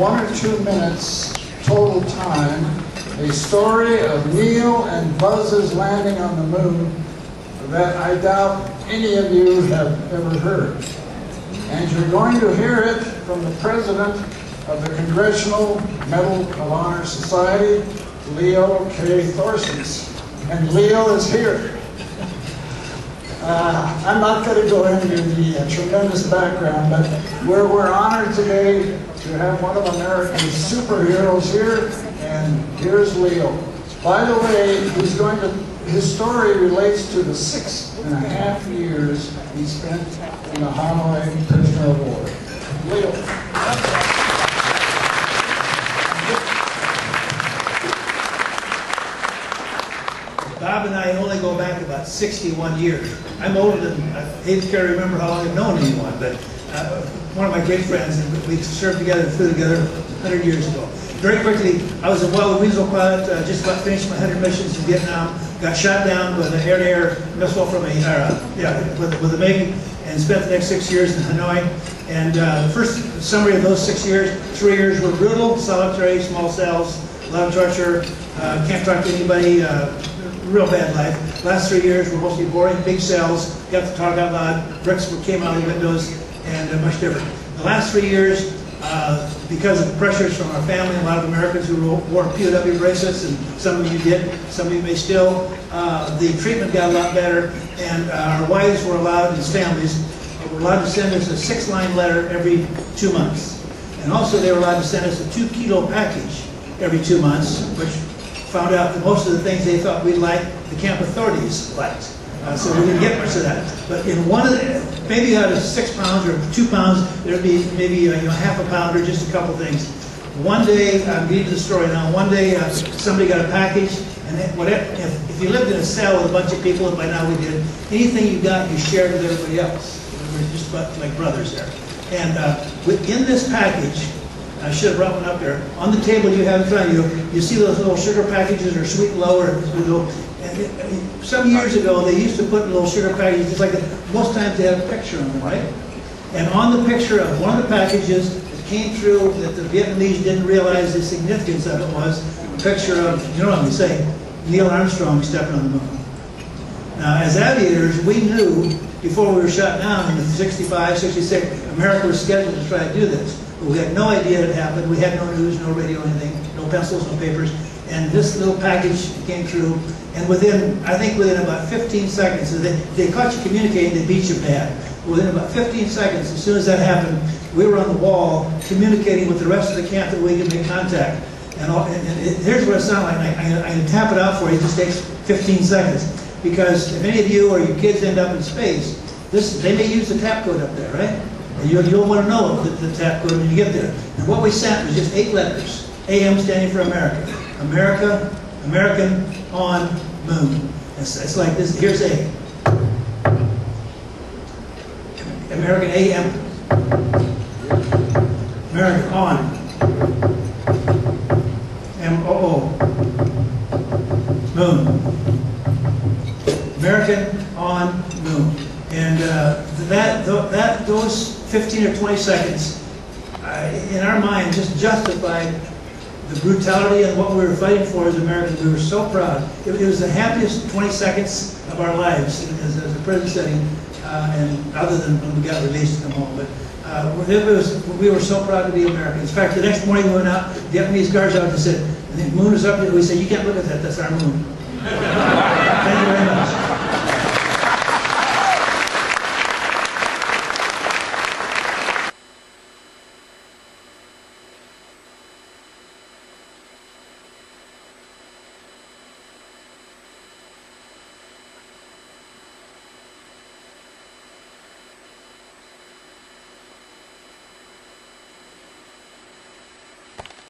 1 or 2 minutes total time a story of Neil and Buzz's landing on the moon that I doubt any of you have ever heard. And you're going to hear it from the president of the Congressional Medal of Honor Society, Leo K. Thorsness. And Leo is here. I'm not going to go into the tremendous background, but we're honored today to have one of America's superheroes here, and here's Leo. By the way, his story relates to the 6.5 years he spent in the Hanoi prisoner of war. Leo. Bob and I only go back about 61 years. I'm older than, I hate to remember how long I've known anyone, but one of my great friends, and we served together and flew together 100 years ago. Very quickly, I was a wild weasel pilot, just about finished my 100 missions in Vietnam, got shot down with an air-to-air missile from with a MiG, and spent the next 6 years in Hanoi. And the first summary of those 6 years, 3 years were brutal, solitary, small cells, a lot of torture, can't talk to anybody, real bad life. Last 3 years were mostly boring, big cells, got to talk out loud, bricks came out of the windows, and much different. The last 3 years, because of pressures from our family, a lot of Americans who wore POW bracelets, and some of you did, some of you may still, the treatment got a lot better, and our wives were allowed, and families were allowed to send us a 6-line letter every 2 months. And also they were allowed to send us a 2-kilo package every 2 months, which found out that most of the things they thought we'd like, the camp authorities liked. So we didn't get much of that. But in one of the, maybe out of 6 pounds or 2 pounds, there'd be maybe half a pound or just a couple things. One day, I'm getting to the story now, one day somebody got a package, and if you lived in a cell with a bunch of people, and by now we did, anything you got, you shared with everybody else. We were just about like brothers there. And within this package, I should have brought one up there. On the table you have in front of you, you see those little sugar packages or sweet and low, and some years ago they used to put little sugar packages just like that. Most times they had a picture on them, right? And on the picture of one of the packages that came through that the Vietnamese didn't realize the significance of it was a picture of, you know what I'm saying, Neil Armstrong stepping on the moon. Now as aviators, we knew before we were shot down in the 65, 66, America was scheduled to try to do this. We had no idea it happened. We had no news, no radio, anything, no pencils, no papers. And this little package came through, and I think within about 15 seconds, they caught you communicating, they beat you bad. Within about 15 seconds, as soon as that happened, we were on the wall communicating with the rest of the camp that we could make contact. And here's what it sounded like. I can tap it out for you. It just takes 15 seconds. Because if any of you or your kids end up in space, they may use the tap code up there, right? And you'll want to know the tap code when you get there. And what we sent was just 8 letters. AM standing for America. America, American, on, moon. It's like this. Here's A. American AM. American on. MOO. Moon. American on, moon. And those 15 or 20 seconds, in our mind, just justified the brutality and what we were fighting for as Americans. We were so proud. It was the happiest 20 seconds of our lives as a prison setting, and other than when we got released to come home. But we were so proud to be Americans. In fact, the next morning we went out, the Vietnamese guards out and said, the moon is up there. We said, you can't look at that, that's our moon.